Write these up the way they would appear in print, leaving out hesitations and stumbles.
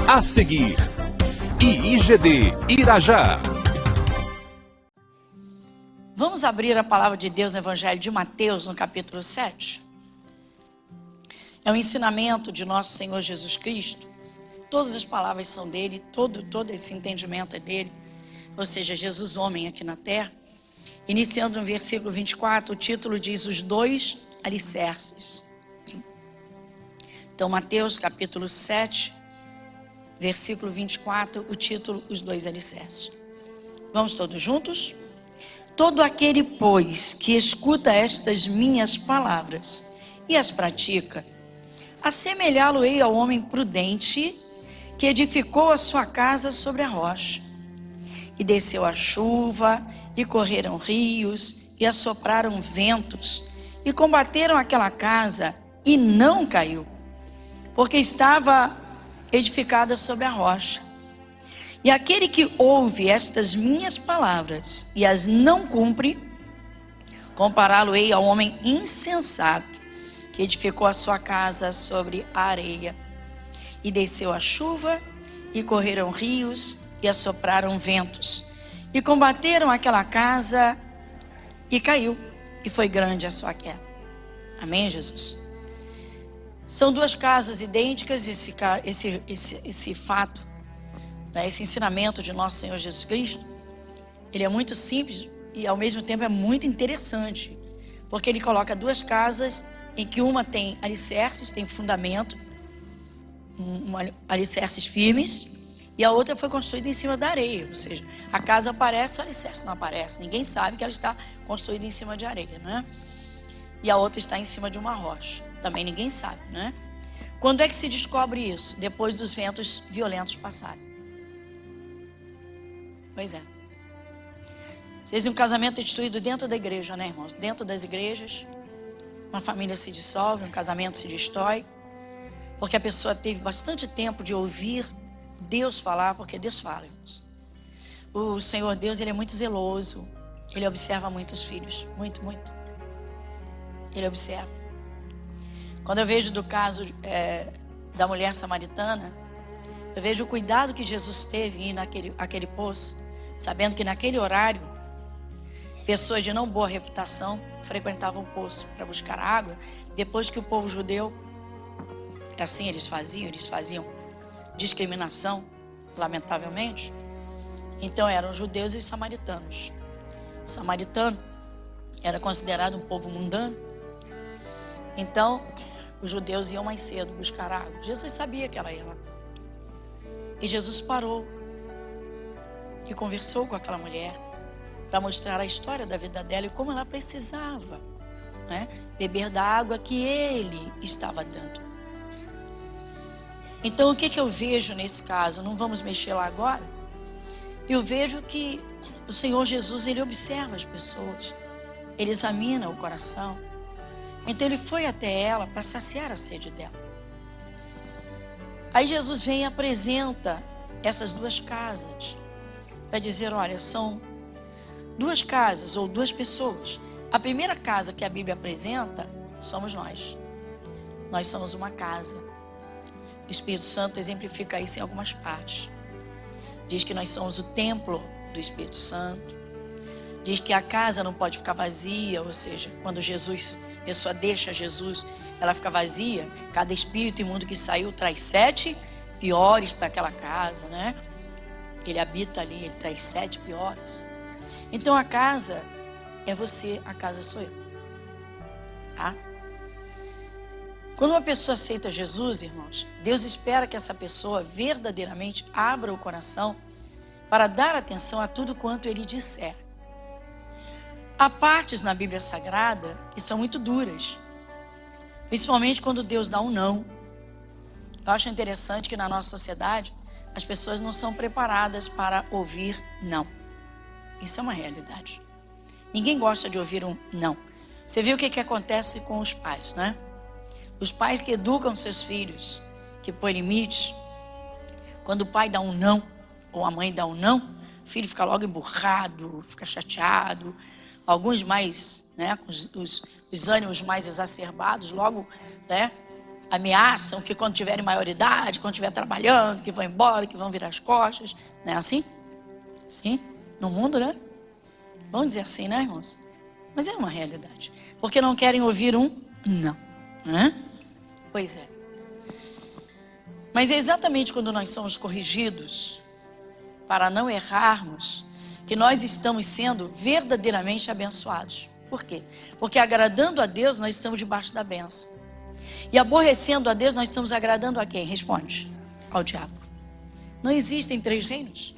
A seguir, IIGD Irajá. Vamos abrir a palavra de Deus no Evangelho de Mateus, no capítulo 7. É um ensinamento de nosso Senhor Jesus Cristo. Todas as palavras são dele, todo esse entendimento é dele. Ou seja, Jesus homem aqui na terra. Iniciando no versículo 24, o título diz os dois alicerces. Então, Mateus capítulo 7, versículo 24, o título, os dois alicerces. Vamos todos juntos? Todo aquele, pois, que escuta estas minhas palavras e as pratica, assemelhá-lo-ei ao homem prudente que edificou a sua casa sobre a rocha. E desceu a chuva, e correram rios, e assopraram ventos, e combateram aquela casa, e não caiu, porque estava edificada sobre a rocha. E aquele que ouve estas minhas palavras e as não cumpre, compará-lo-ei ao homem insensato que edificou a sua casa sobre a areia. E desceu a chuva, e correram rios, e assopraram ventos, e combateram aquela casa, e caiu, e foi grande a sua queda. Amém, Jesus? São duas casas idênticas, esse fato, né, esse ensinamento de nosso Senhor Jesus Cristo, ele é muito simples e ao mesmo tempo é muito interessante, porque ele coloca duas casas em que uma tem alicerces, tem fundamento, alicerces firmes, e a outra foi construída em cima da areia, ou seja, a casa aparece, o alicerce não aparece, ninguém sabe que ela está construída em cima de areia, né? E a outra está em cima de uma rocha, também ninguém sabe, né? Quando é que se descobre isso? Depois dos ventos violentos passarem. Pois é. Vocês um casamento instituído dentro da igreja, né, irmãos? Dentro das igrejas, uma família se dissolve, um casamento se destrói, porque a pessoa teve bastante tempo de ouvir Deus falar, porque Deus fala, irmãos. O Senhor Deus, ele é muito zeloso, ele observa muitos filhos, muito. Ele observa. Quando eu vejo do caso da mulher samaritana, eu vejo o cuidado que Jesus teve em ir naquele poço, sabendo que naquele horário, pessoas de não boa reputação frequentavam o poço para buscar água, depois que o povo judeu, assim eles faziam discriminação, lamentavelmente. Então eram os judeus e os samaritanos. O samaritano era considerado um povo mundano. Então, os judeus iam mais cedo buscar água. Jesus sabia que ela ia lá. E Jesus parou e conversou com aquela mulher para mostrar a história da vida dela e como ela precisava, né, beber da água que ele estava dando. Então, o que eu vejo nesse caso? Não vamos mexer lá agora. Eu vejo que o Senhor Jesus, ele observa as pessoas, ele examina o coração. Então, ele foi até ela para saciar a sede dela. Aí Jesus vem e apresenta essas duas casas para dizer, olha, são duas casas ou duas pessoas. A primeira casa que a Bíblia apresenta somos nós. Nós somos uma casa. O Espírito Santo exemplifica isso em algumas partes. Diz que nós somos o templo do Espírito Santo. Diz que a casa não pode ficar vazia, ou seja, quando a pessoa deixa Jesus, ela fica vazia. Cada espírito imundo que saiu traz 7 piores para aquela casa, né? Ele habita ali, ele traz 7 piores. Então a casa é você, a casa sou eu. Tá? Quando uma pessoa aceita Jesus, irmãos, Deus espera que essa pessoa verdadeiramente abra o coração para dar atenção a tudo quanto ele disser. Há partes na Bíblia Sagrada que são muito duras, principalmente quando Deus dá um não. Eu acho interessante que na nossa sociedade as pessoas não são preparadas para ouvir não. Isso é uma realidade. Ninguém gosta de ouvir um não. Você viu o que acontece com os pais, né? Os pais que educam seus filhos, que põem limites, quando o pai dá um não, ou a mãe dá um não, o filho fica logo emburrado, fica chateado. Alguns mais, né, com os ânimos mais exacerbados, logo, né, ameaçam que quando tiverem maioridade, quando estiver trabalhando, que vão embora, que vão virar as costas. Não é assim? Sim, no mundo, né? Vamos dizer assim, né, irmãos? Mas é uma realidade. Porque não querem ouvir um não. Né? Pois é. Mas é exatamente quando nós somos corrigidos, para não errarmos, que nós estamos sendo verdadeiramente abençoados. Por quê? Porque agradando a Deus, nós estamos debaixo da bênção. E aborrecendo a Deus, nós estamos agradando a quem? Responde: ao diabo. Não existem 3 reinos.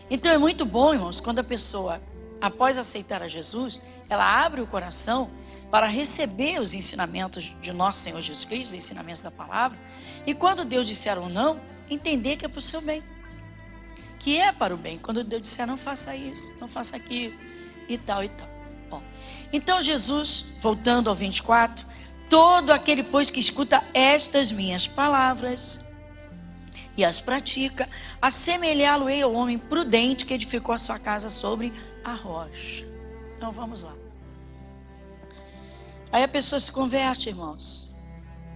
Então é muito bom, irmãos, quando a pessoa, após aceitar a Jesus, ela abre o coração para receber os ensinamentos de nosso Senhor Jesus Cristo, os ensinamentos da palavra, e quando Deus disser um não, entender que é para o seu bem, que é para o bem. Quando Deus disser não faça isso, não faça aquilo, e tal e tal. Bom, então Jesus, voltando ao 24, todo aquele, pois, que escuta estas minhas palavras e as pratica, assemelhá-lo-ei ao homem prudente que edificou a sua casa sobre a rocha. Então vamos lá. Aí a pessoa se converte, irmãos.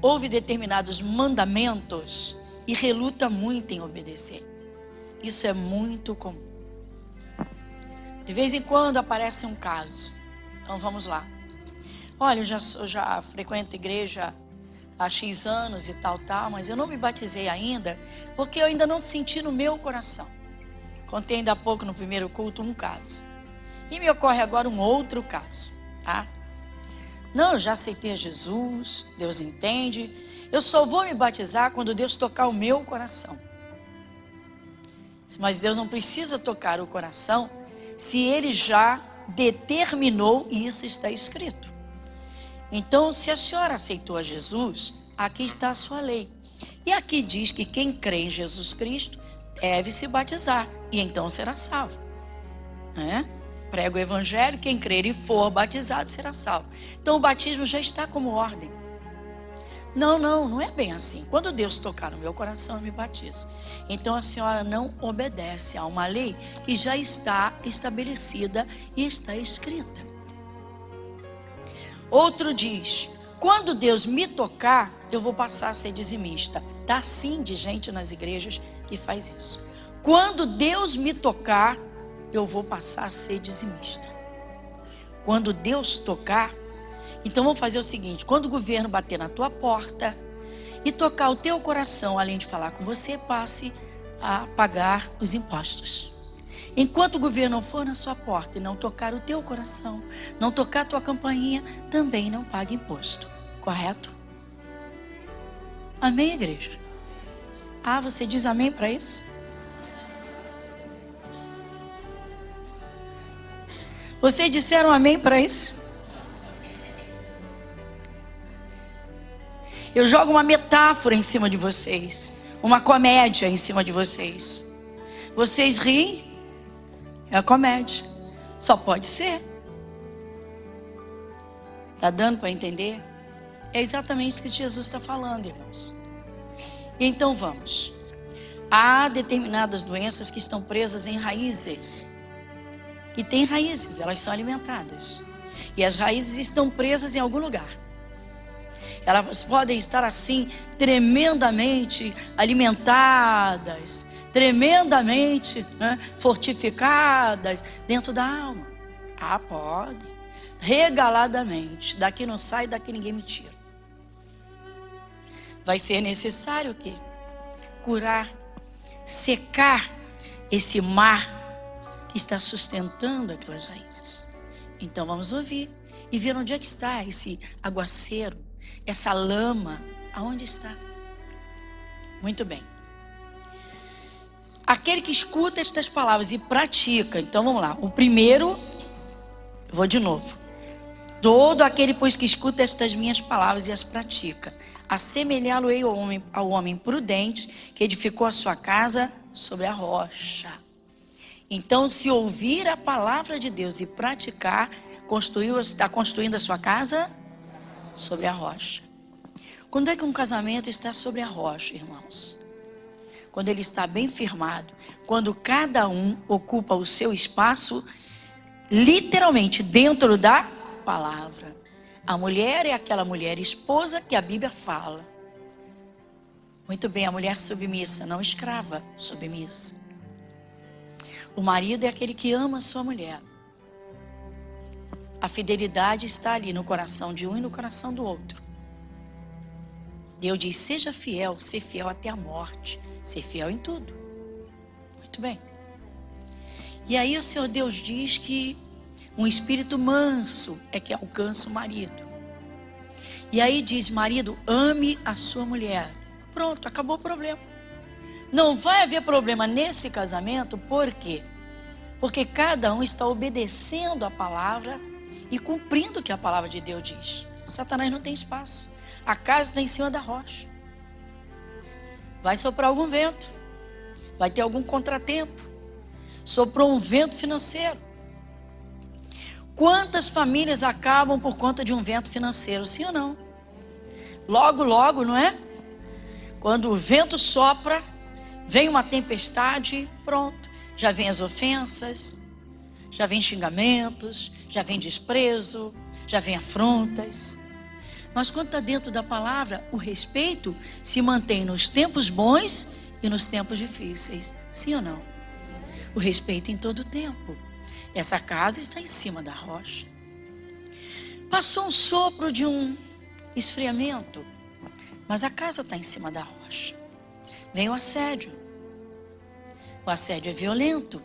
Ouve determinados mandamentos e reluta muito em obedecer. Isso é muito comum. De vez em quando aparece um caso. Então vamos lá. Olha, eu já frequento a igreja há X anos e tal, mas eu não me batizei ainda, porque eu ainda não senti no meu coração. Contei ainda há pouco no primeiro culto um caso. E me ocorre agora um outro caso, tá? Não, eu já aceitei a Jesus, Deus entende. Eu só vou me batizar quando Deus tocar o meu coração. Mas Deus não precisa tocar o coração se Ele já determinou, e isso está escrito. Então, se a senhora aceitou a Jesus, aqui está a sua lei. E aqui diz que quem crê em Jesus Cristo deve se batizar, e então será salvo. Prega o evangelho, quem crer e for batizado será salvo. Então o batismo já está como ordem. Não é bem assim. Quando Deus tocar no meu coração, eu me batizo. Então a senhora não obedece a uma lei que já está estabelecida e está escrita. Outro diz: quando Deus me tocar, eu vou passar a ser dizimista. Tá sim de gente nas igrejas que faz isso. Quando Deus me tocar, eu vou passar a ser dizimista. Quando Deus tocar, então vamos fazer o seguinte: quando o governo bater na tua porta e tocar o teu coração, além de falar com você, passe a pagar os impostos. Enquanto o governo não for na sua porta e não tocar o teu coração, não tocar a tua campainha, também não pague imposto. Correto? Amém, igreja? Você diz amém para isso? Vocês disseram amém para isso? Eu jogo uma metáfora em cima de vocês, uma comédia em cima de vocês. Vocês riem, é a comédia. Só pode ser. Tá dando para entender? É exatamente isso que Jesus está falando, irmãos. Então vamos. Há determinadas doenças que estão presas em raízes. Que têm raízes, elas são alimentadas. E as raízes estão presas em algum lugar. Elas podem estar assim, tremendamente alimentadas, tremendamente fortificadas dentro da alma. Podem. Regaladamente. Daqui não sai, daqui ninguém me tira. Vai ser necessário o quê? Curar, secar esse mar que está sustentando aquelas raízes. Então vamos ouvir e ver onde é que está esse aguaceiro, essa lama, aonde está? Muito bem. Aquele que escuta estas palavras e pratica. Então vamos lá. O primeiro, vou de novo. Todo aquele, pois, que escuta estas minhas palavras e as pratica, assemelhá-lo-ei ao homem prudente que edificou a sua casa sobre a rocha. Então, se ouvir a palavra de Deus e praticar, está construindo a sua casa sobre a rocha. Quando é que um casamento está sobre a rocha, irmãos? Quando ele está bem firmado, quando cada um ocupa o seu espaço, literalmente dentro da palavra. A mulher é aquela mulher esposa que a Bíblia fala. Muito bem, a mulher submissa, não escrava, submissa. O marido é aquele que ama a sua mulher. A fidelidade está ali no coração de um e no coração do outro. Deus diz, seja fiel, ser fiel até a morte. Ser fiel em tudo. Muito bem. E aí o Senhor Deus diz que um espírito manso é que alcança o marido. E aí diz, marido, ame a sua mulher. Pronto, acabou o problema. Não vai haver problema nesse casamento, por quê? Porque cada um está obedecendo a palavra e cumprindo o que a palavra de Deus diz. Satanás não tem espaço. A casa está em cima da rocha. Vai soprar algum vento. Vai ter algum contratempo. Soprou um vento financeiro. Quantas famílias acabam por conta de um vento financeiro? Sim ou não? Logo, logo, não é? Quando o vento sopra, vem uma tempestade, pronto. Já vem as ofensas, já vem xingamentos, já vem desprezo, já vem afrontas. Mas quando está dentro da palavra, o respeito se mantém nos tempos bons e nos tempos difíceis. Sim ou não? O respeito em todo o tempo. Essa casa está em cima da rocha. Passou um sopro de um esfriamento, mas a casa está em cima da rocha. Vem o assédio. O assédio é violento.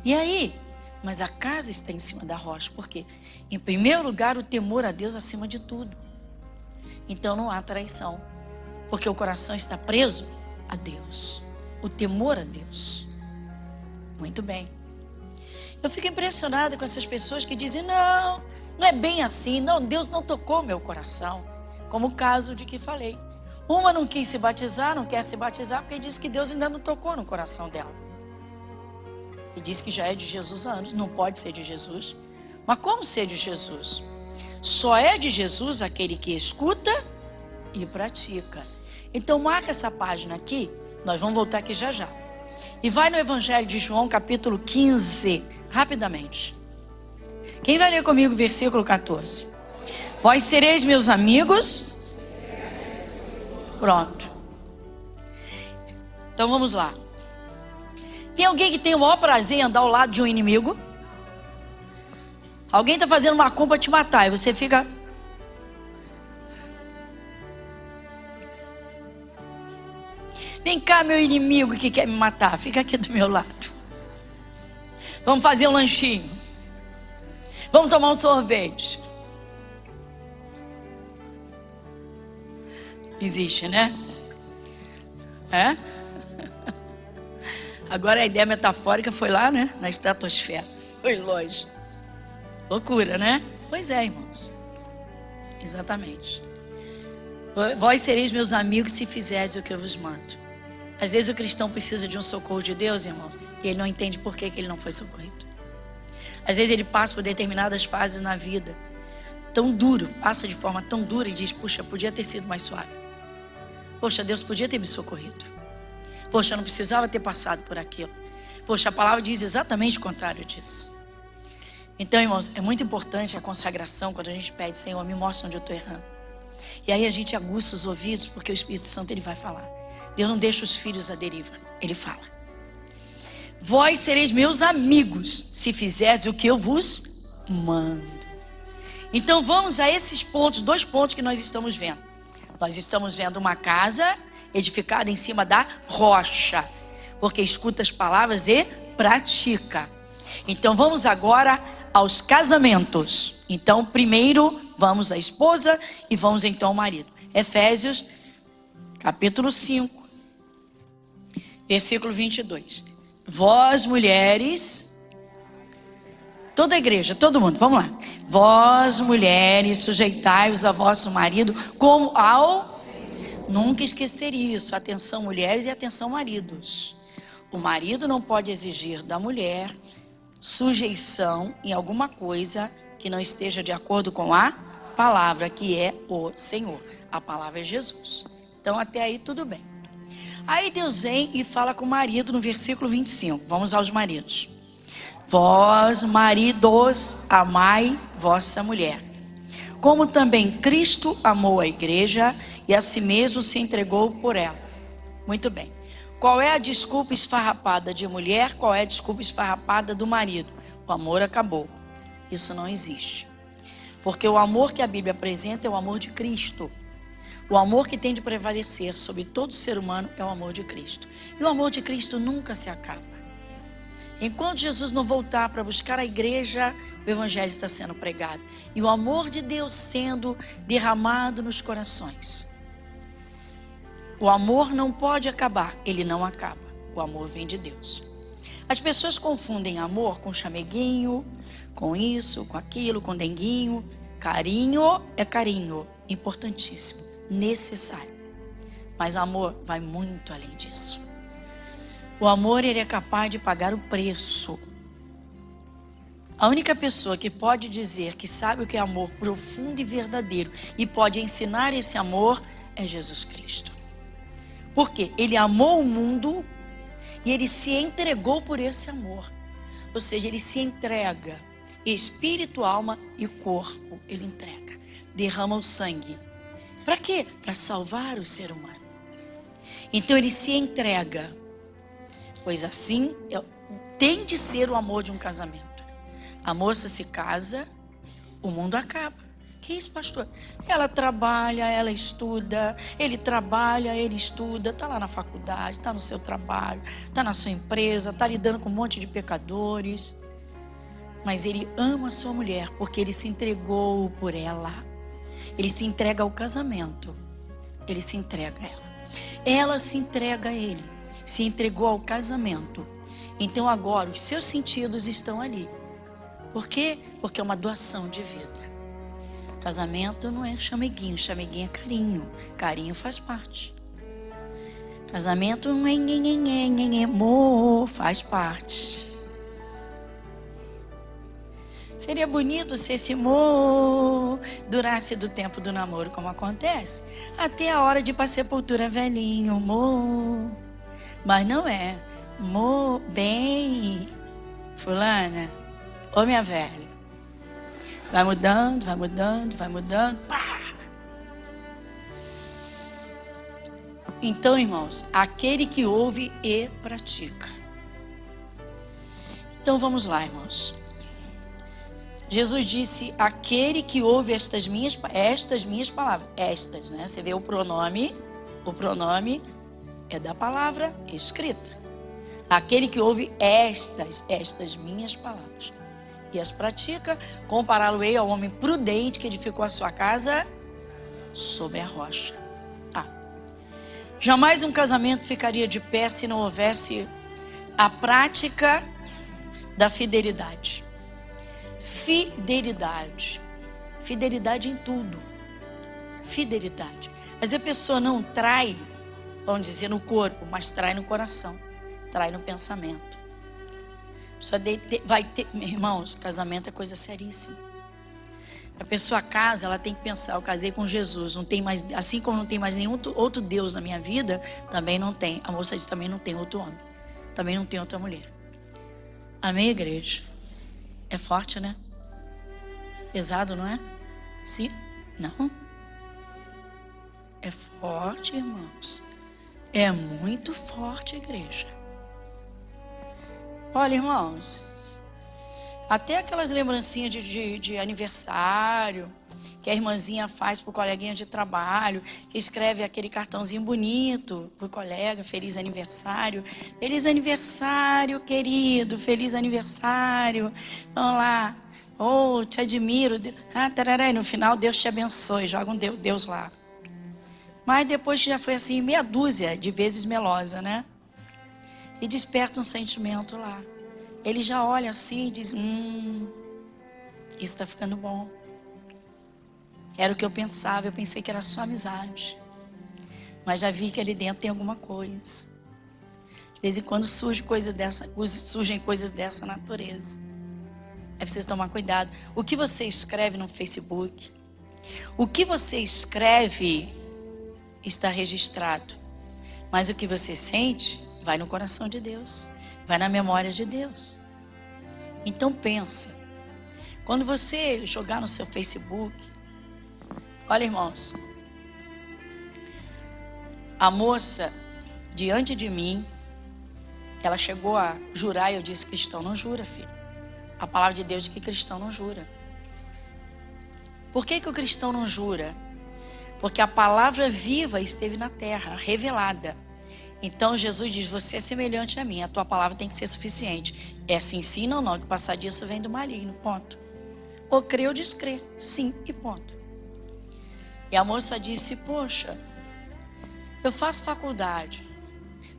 E aí? Mas a casa está em cima da rocha. Por quê? Em primeiro lugar, o temor a Deus acima de tudo. Então não há traição. Porque o coração está preso a Deus. O temor a Deus. Muito bem. Eu fico impressionada com essas pessoas que dizem, não é bem assim. Não, Deus não tocou meu coração. Como o caso de que falei. Uma não quis se batizar, não quer se batizar, porque disse que Deus ainda não tocou no coração dela. E diz que já é de Jesus há anos, não pode ser de Jesus. Mas como ser de Jesus? Só é de Jesus aquele que escuta e pratica. Então marca essa página aqui, nós vamos voltar aqui já já. E vai no Evangelho de João, capítulo 15, rapidamente. Quem vai ler comigo o versículo 14? Vós sereis meus amigos. Pronto. Então vamos lá. Tem alguém que tem o maior prazer em andar ao lado de um inimigo? Alguém está fazendo uma compra para te matar e você fica... Vem cá, meu inimigo que quer me matar, fica aqui do meu lado. Vamos fazer um lanchinho. Vamos tomar um sorvete. Existe, né? É? Agora a ideia metafórica foi lá, né? Na estratosfera. Foi longe. Loucura, né? Pois é, irmãos. Exatamente. Vós sereis meus amigos se fizerdes o que eu vos mando. Às vezes o cristão precisa de um socorro de Deus, irmãos, e ele não entende por que ele não foi socorrido. Às vezes ele passa por determinadas fases na vida, tão duro, passa de forma tão dura e diz, puxa, podia ter sido mais suave. Poxa, Deus podia ter me socorrido. Poxa, eu não precisava ter passado por aquilo. Poxa, a palavra diz exatamente o contrário disso. Então, irmãos, é muito importante a consagração quando a gente pede, Senhor, me mostra onde eu estou errando. E aí a gente aguça os ouvidos, porque o Espírito Santo ele vai falar. Deus não deixa os filhos à deriva, ele fala. Vós sereis meus amigos, se fizerdes o que eu vos mando. Então vamos a esses pontos, 2 pontos que nós estamos vendo. Nós estamos vendo uma casa edificada em cima da rocha, porque escuta as palavras e pratica. Então vamos agora aos casamentos. Então primeiro vamos à esposa e vamos então ao marido. Efésios capítulo 5, versículo 22. Vós mulheres, toda a igreja, todo mundo, vamos lá. Vós mulheres, sujeitai-vos a vosso marido como ao... Nunca esquecer isso. Atenção mulheres e atenção maridos. O marido não pode exigir da mulher sujeição em alguma coisa que não esteja de acordo com a palavra, que é o Senhor. A palavra é Jesus. Então até aí tudo bem. Aí Deus vem e fala com o marido no versículo 25. Vamos aos maridos. Vós maridos, amai vossa mulher, como também Cristo amou a igreja e a si mesmo se entregou por ela. Muito bem. Qual é a desculpa esfarrapada de mulher? Qual é a desculpa esfarrapada do marido? O amor acabou. Isso não existe. Porque o amor que a Bíblia apresenta é o amor de Cristo. O amor que tem de prevalecer sobre todo ser humano é o amor de Cristo. E o amor de Cristo nunca se acaba. Enquanto Jesus não voltar para buscar a igreja, o evangelho está sendo pregado. E o amor de Deus sendo derramado nos corações. O amor não pode acabar, ele não acaba. O amor vem de Deus. As pessoas confundem amor com chameguinho, com isso, com aquilo, com denguinho. Carinho é carinho, importantíssimo, necessário. Mas amor vai muito além disso. O amor, ele é capaz de pagar o preço. A única pessoa que pode dizer que sabe o que é amor profundo e verdadeiro e pode ensinar esse amor é Jesus Cristo. Porque ele amou o mundo e ele se entregou por esse amor. Ou seja, ele se entrega. Espírito, alma e corpo, ele entrega. Derrama o sangue. Para quê? Para salvar o ser humano. Então ele se entrega. Pois assim, tem de ser o amor de um casamento. A moça se casa, o mundo acaba. Que isso, pastor? Ela trabalha, ela estuda, ele trabalha, ele estuda, está lá na faculdade, está no seu trabalho, está na sua empresa, está lidando com um monte de pecadores. Mas ele ama a sua mulher porque ele se entregou por ela. Ele se entrega ao casamento. Ele se entrega a ela. Ela se entrega a ele. Se entregou ao casamento. Então agora os seus sentidos estão ali. Por quê? Porque é uma doação de vida. Casamento não é chameguinho. Chameguinho é carinho. Carinho faz parte. Casamento não é amor, faz parte. Seria bonito se esse amor durasse do tempo do namoro, como acontece, até a hora de ir para a sepultura velhinho, amor. Mas não é. Amor, bem, fulana, ô minha velha. Vai mudando, vai mudando, vai mudando. Pá! Então, irmãos, aquele que ouve e pratica. Então, vamos lá, irmãos. Jesus disse, aquele que ouve estas minhas palavras. Estas, né? Você vê o pronome é da palavra escrita. Aquele que ouve estas minhas palavras e as pratica, compará-lo-ei ao homem prudente que edificou a sua casa sobre a rocha. Jamais um casamento ficaria de pé se não houvesse a prática da fidelidade. Fidelidade em tudo. Fidelidade. Mas a pessoa não trai, vamos dizer, no corpo, mas trai no coração, trai no pensamento. A pessoa vai ter, irmãos, casamento é coisa seríssima. A pessoa casa, ela tem que pensar, eu casei com Jesus, não tem mais, assim como não tem mais nenhum outro Deus na minha vida, também não tem. A moça diz, também não tem outro homem, também não tem outra mulher. Amém, igreja? É forte, né? Pesado, não é? Sim? Não? É forte, irmãos. É muito forte, igreja. Olha, irmãos, até aquelas lembrancinhas de aniversário que a irmãzinha faz pro coleguinha de trabalho, que escreve aquele cartãozinho bonito pro colega, feliz aniversário, querido, feliz aniversário, vamos lá, oh, te admiro, tarará, e no final Deus te abençoe, joga um Deus lá. Mas depois já foi assim, meia dúzia de vezes melosa, né? E desperta um sentimento lá. Ele já olha assim e diz, isso está ficando bom. Era o que eu pensava, eu pensei que era só amizade. Mas já vi que ali dentro tem alguma coisa. De vez em quando surgem coisas dessa natureza. É preciso tomar cuidado. O que você escreve no Facebook, o que você escreve está registrado. Mas o que você sente vai no coração de Deus, vai na memória de Deus. Então pensa, quando você jogar no seu Facebook, Olha, irmãos, a moça diante de mim, ela chegou a jurar e eu disse: cristão não jura, filho. A palavra de Deus diz que cristão não jura. Por que o cristão não jura? Porque a palavra viva esteve na terra, revelada. Então Jesus diz: você é semelhante a mim, a tua palavra tem que ser suficiente. É sim, sim, não, não, que passar disso vem do maligno, ponto. Ou crê ou descrê, sim e ponto. E a moça disse: poxa, eu faço faculdade,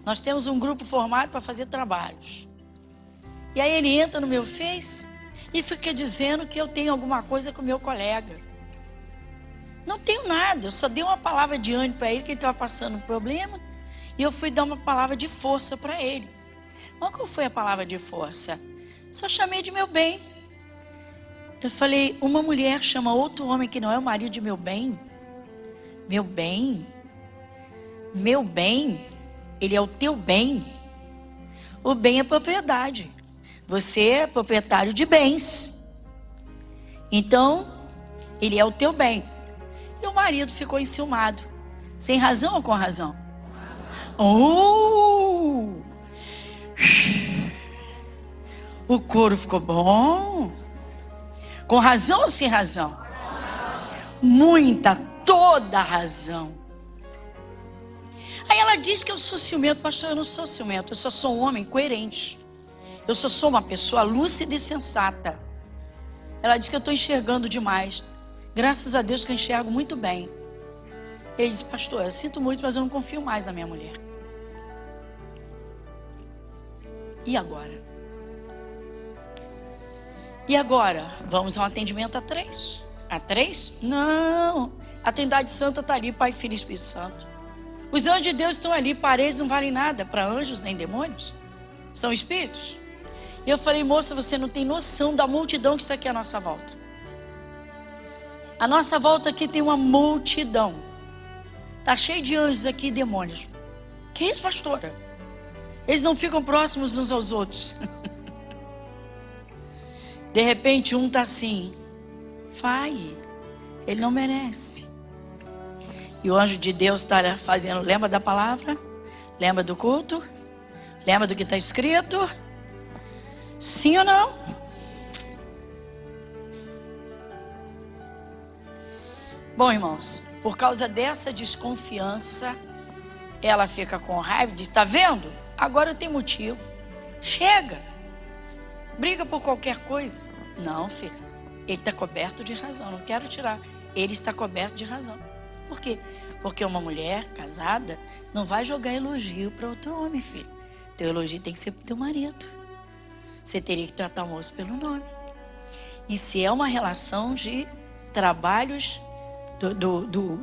nós temos um grupo formado para fazer trabalhos. E aí ele entra no meu Face e fica dizendo que eu tenho alguma coisa com o meu colega. Não tenho nada, eu só dei uma palavra de ânimo para ele, que ele estava passando um problema, e eu fui dar uma palavra de força para ele. Mas qual foi a palavra de força? Só chamei de meu bem. Eu falei: uma mulher chama outro homem que não é o marido de meu bem? Meu bem? Meu bem? Ele é o teu bem. O bem é propriedade. Você é proprietário de bens. Então, ele é o teu bem. E o marido ficou enciumado. Sem razão ou com razão? O couro ficou bom. Com razão ou sem razão? Muita, toda razão. Aí ela diz que eu sou ciumento. Pastor, eu não sou ciumento, eu só sou um homem coerente. Eu só sou uma pessoa lúcida e sensata. Ela diz que eu estou enxergando demais. Graças a Deus que eu enxergo muito bem. Ele disse: pastor, eu sinto muito, mas eu não confio mais na minha mulher. E agora? E agora? Vamos a um atendimento a 3? A 3? Não. A Trindade Santa está ali, Pai, Filho e Espírito Santo. Os anjos de Deus estão ali. Paredes não valem nada para anjos nem demônios. São espíritos. E eu falei: moça, você não tem noção da multidão que está aqui à nossa volta. A nossa volta aqui tem uma multidão. Está cheio de anjos aqui e demônios. Que isso, pastora? Eles não ficam próximos uns aos outros. De repente um está assim: vai, ele não merece. E o anjo de Deus está fazendo: lembra da palavra? Lembra do culto? Lembra do que está escrito? Sim ou não? Bom, irmãos, por causa dessa desconfiança, ela fica com raiva e diz: está vendo? Agora eu tenho motivo. Chega. Briga por qualquer coisa. Não, filha. Ele está coberto de razão. Não quero tirar. Ele está coberto de razão. Por quê? Porque uma mulher casada não vai jogar elogio para outro homem, filho. Teu elogio tem que ser para o teu marido. Você teria que tratar o moço pelo nome. E se é uma relação de trabalhos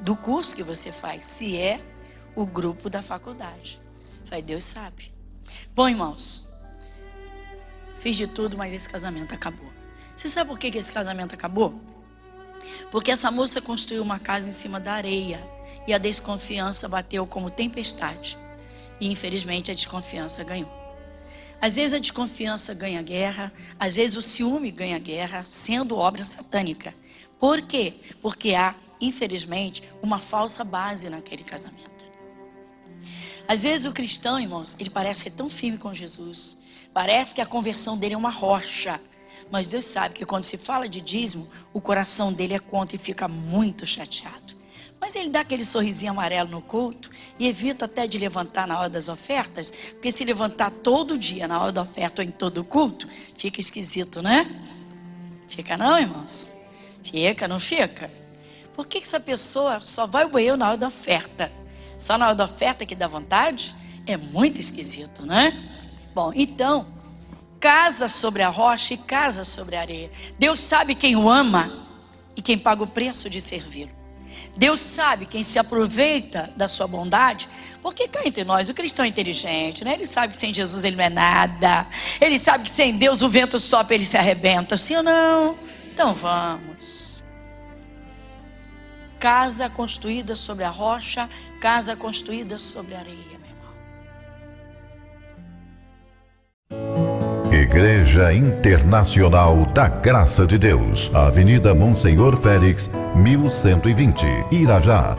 do curso que você faz, se é o grupo da faculdade. Vai, Deus sabe. Bom, irmãos, fiz de tudo, mas esse casamento acabou. Você sabe por que esse casamento acabou? Porque essa moça construiu uma casa em cima da areia e a desconfiança bateu como tempestade. E infelizmente a desconfiança ganhou. Às vezes a desconfiança ganha guerra, às vezes o ciúme ganha guerra, sendo obra satânica. Por quê? Porque há, infelizmente, uma falsa base naquele casamento. Às vezes o cristão, irmãos, ele parece ser tão firme com Jesus, parece que a conversão dele é uma rocha, mas Deus sabe que quando se fala de dízimo, o coração dele é contra e fica muito chateado. Mas ele dá aquele sorrisinho amarelo no culto e evita até de levantar na hora das ofertas, porque se levantar todo dia na hora da oferta ou em todo o culto, fica esquisito, né? Fica não, irmãos? Fica, não fica? Por que essa pessoa só vai ao banheiro na hora da oferta? Só na hora da oferta que dá vontade? É muito esquisito, né? Bom, então, casa sobre a rocha e casa sobre a areia. Deus sabe quem o ama e quem paga o preço de servi-lo. Deus sabe quem se aproveita da sua bondade, porque cá entre nós, o cristão é inteligente, né? Ele sabe que sem Jesus ele não é nada. Ele sabe que sem Deus o vento sopra e ele se arrebenta. Sim ou não? Então vamos. Casa construída sobre a rocha, casa construída sobre a areia, meu irmão. Igreja Internacional da Graça de Deus, Avenida Monsenhor Félix, 1120, Irajá.